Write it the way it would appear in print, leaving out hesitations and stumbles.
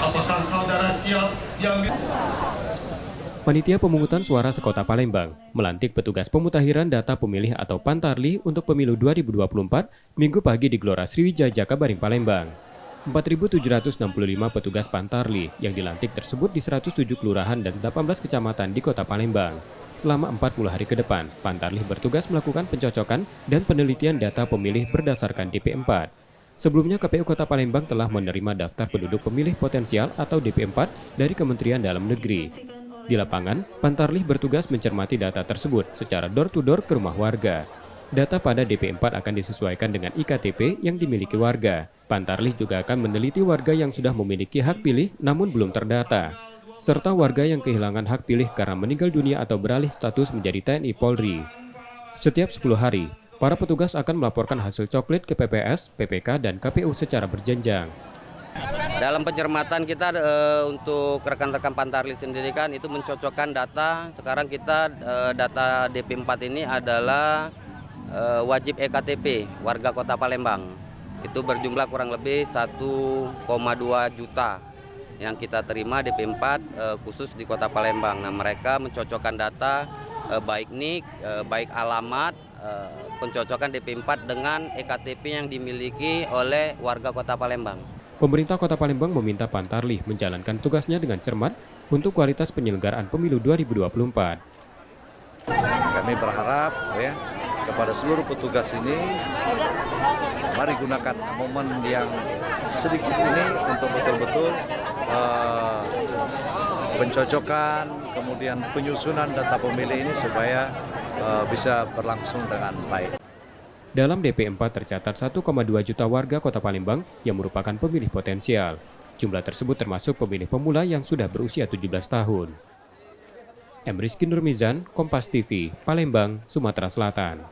Apakah saudara siap diambil? Panitia Pemungutan Suara Sekota Palembang melantik petugas pemutakhiran data pemilih atau Pantarli untuk pemilu 2024 Minggu pagi di Gelora Sriwijaya Jakabaring Palembang. 4.765 petugas Pantarli yang dilantik tersebut di 107 kelurahan dan 18 kecamatan di Kota Palembang. Selama 40 hari ke depan, Pantarli bertugas melakukan pencocokan dan penelitian data pemilih berdasarkan DP4. Sebelumnya KPU Kota Palembang telah menerima daftar penduduk pemilih potensial atau DP4 dari Kementerian Dalam Negeri. Di lapangan, Pantarli bertugas mencermati data tersebut secara door-to-door ke rumah warga. Data pada DP4 akan disesuaikan dengan IKTP yang dimiliki warga. Pantarli juga akan meneliti warga yang sudah memiliki hak pilih namun belum terdata, serta warga yang kehilangan hak pilih karena meninggal dunia atau beralih status menjadi TNI Polri. Setiap 10 hari, para petugas akan melaporkan hasil coklit ke PPS, PPK, dan KPU secara berjenjang. Dalam pencermatan kita untuk rekan-rekan Pantarli sendiri kan itu mencocokkan data. Sekarang kita data DP4 ini adalah wajib EKTP warga Kota Palembang. Itu berjumlah kurang lebih 1,2 juta yang kita terima DP4 khusus di Kota Palembang. Nah, mereka mencocokkan data baik NIK, baik alamat, pencocokan DP4 dengan EKTP yang dimiliki oleh warga Kota Palembang. Pemerintah Kota Palembang meminta Pantarli menjalankan tugasnya dengan cermat untuk kualitas penyelenggaraan pemilu 2024. Kami berharap ya kepada seluruh petugas ini, mari gunakan momen yang sedikit ini untuk betul-betul pencocokan, kemudian penyusunan data pemilih ini supaya bisa berlangsung dengan baik. Dalam DP4 tercatat 1,2 juta warga Kota Palembang yang merupakan pemilih potensial. Jumlah tersebut termasuk pemilih pemula yang sudah berusia 17 tahun. M. Rizky Nurmizan, Kompas TV, Palembang, Sumatera Selatan.